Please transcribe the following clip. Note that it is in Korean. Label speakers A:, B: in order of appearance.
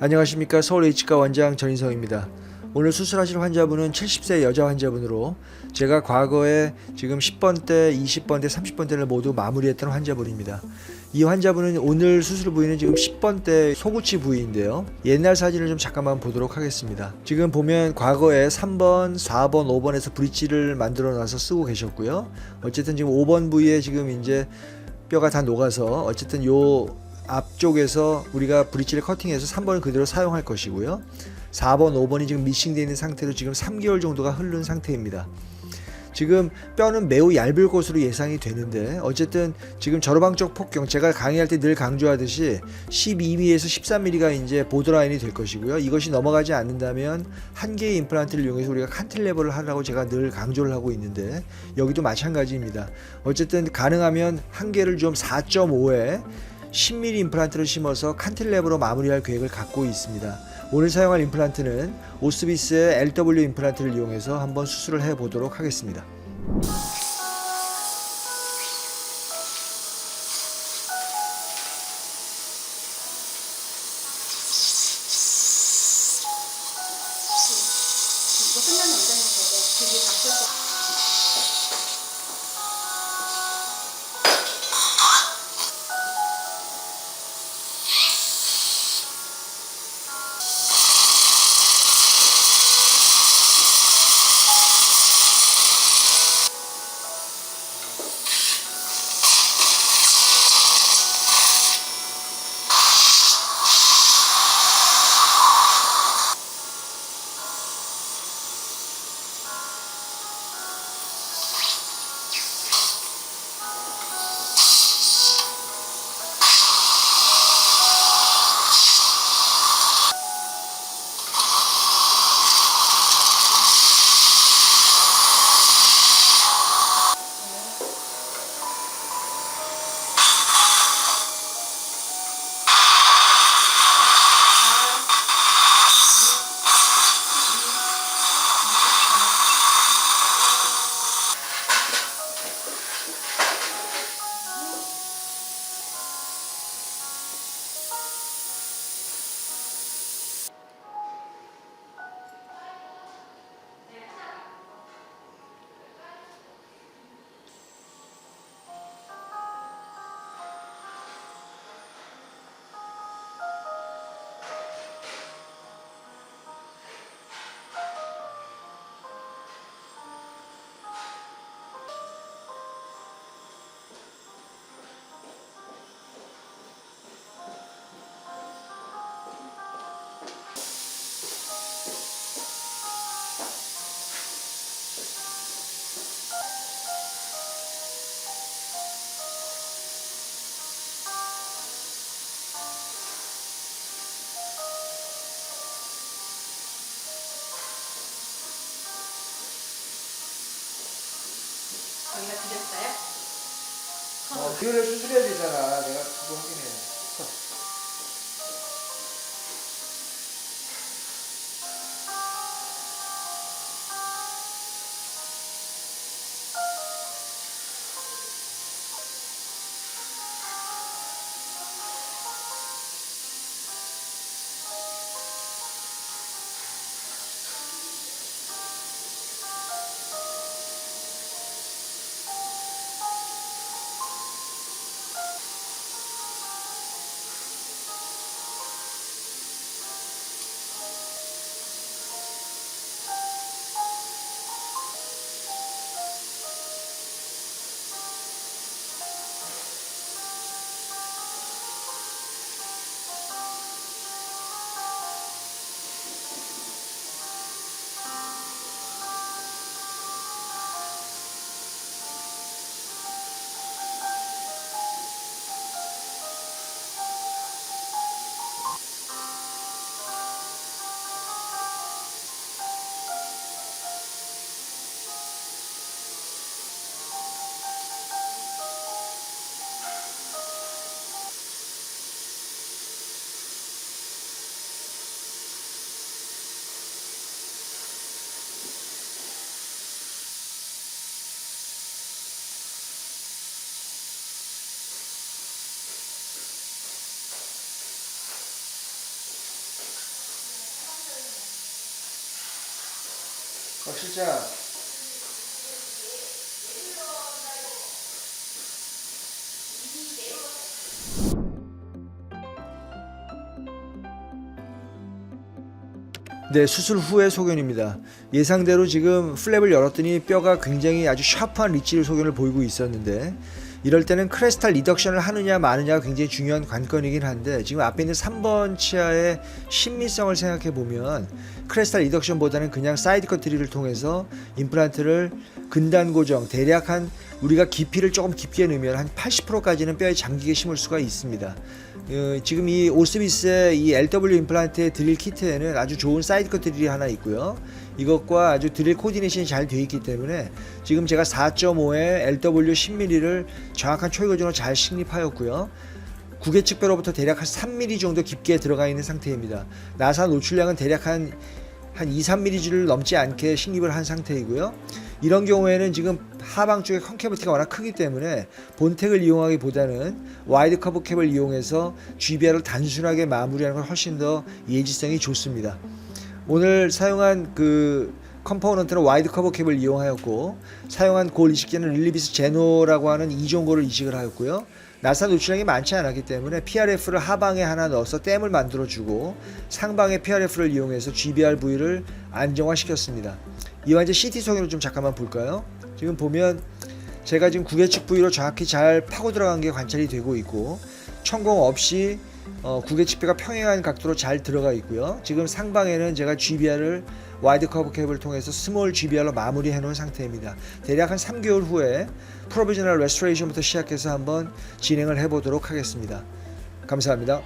A: 안녕하십니까. 서울 H과 원장 전인성입니다. 오늘 수술하실 환자분은 70세 여자 환자분으로 제가 과거에 지금 10번대, 20번대, 30번대를 모두 마무리했던 환자분입니다. 이 환자분은 오늘 수술 부위는 지금 10번대 소구치 부위인데요. 옛날 사진을 좀 잠깐만 보도록 하겠습니다. 지금 보면 과거에 3번, 4번, 5번에서 브릿지를 만들어 놔서 쓰고 계셨고요. 어쨌든 지금 5번 부위에 지금 이제 뼈가 다 녹아서 어쨌든 요 앞쪽에서 우리가 브릿지를 커팅해서 3번을 그대로 사용할 것이고요. 4번, 5번이 지금 미싱되어 있는 상태로 지금 3개월 정도가 흐른 상태입니다. 지금 뼈는 매우 얇을 것으로 예상이 되는데 어쨌든 지금 저로방 쪽 폭경, 제가 강의할 때 늘 강조하듯이 12mm에서 13mm가 이제 보드라인이 될 것이고요. 이것이 넘어가지 않는다면 한 개의 임플란트를 이용해서 우리가 칸틸레버를 하라고 제가 늘 강조를 하고 있는데 여기도 마찬가지입니다. 어쨌든 가능하면 한 개를 좀 4.5에 10mm 임플란트를 심어서 칸틸레버로 마무리할 계획을 갖고 있습니다. 오늘 사용할 임플란트는 오스비스의 LW 임플란트를 이용해서 한번 수술을 해 보도록 하겠습니다.
B: 이거 끝나면 원장님 되게 되게 바쁠 거. 저희가 드렸어요?
A: 기회를 수술해야 되잖아. 내가 그거 확인해. 시작. 네, 수술 후의 소견입니다. 예상대로 지금 플랩을 열었더니 뼈가 굉장히 아주 샤프한 리치 소견을 보이고 있었는데, 이럴 때는 크레스탈 리덕션을 하느냐 마느냐가 굉장히 중요한 관건이긴 한데, 지금 앞에 있는 3번 치아의 심미성을 생각해 보면 크레스탈 리덕션보다는 그냥 사이드 커트리를 통해서 임플란트를 근단 고정, 대략 한 우리가 깊이를 조금 깊게 넣으면 한 80%까지는 뼈에 잠기게 심을 수가 있습니다. 지금 이 오스비스의 이 LW 임플란트의 드릴 키트에는 아주 좋은 사이드 커트 드릴이 하나 있고요. 이것과 아주 드릴 코디네이션이 잘 되어 있기 때문에 지금 제가 4.5의 LW 10mm를 정확한 초이거준으로 잘 식립하였고요. 구개측 뼈로부터 대략 한 3mm 정도 깊게 들어가 있는 상태입니다. 나사 노출량은 대략 한 2, 3mm를 넘지 않게 식립을 한 상태이고요. 이런 경우에는 지금 하방 쪽에 컨케이비티가 워낙 크기 때문에 본텍을 이용하기보다는 와이드 커브 캡을 이용해서 GBR을 단순하게 마무리하는 건 훨씬 더 예지성이 좋습니다. 오늘 사용한 그 컴포넌트는 와이드 커버 캡을 이용하였고, 사용한 골 이식제는 릴리비스 제노라고 하는 2종골을 이식을 하였고요. 나사 노출량이 많지 않았기 때문에 PRF를 하방에 하나 넣어서 댐을 만들어주고, 상방에 PRF를 이용해서 GBR 부위를 안정화시켰습니다. 이 환자 CT 소견을 좀 잠깐만 볼까요? 지금 보면 제가 지금 구개측 부위로 정확히 잘 파고 들어간 게 관찰이 되고 있고, 천공 없이 구개측뼈가 평행한 각도로 잘 들어가 있고요. 지금 상방에는 제가 GBR을 와이드 커브 캡을 통해서 스몰 GBR로 마무리해 놓은 상태입니다. 대략 한 3개월 후에 프로비저널 레스토레이션부터 시작해서 한번 진행을 해 보도록 하겠습니다. 감사합니다.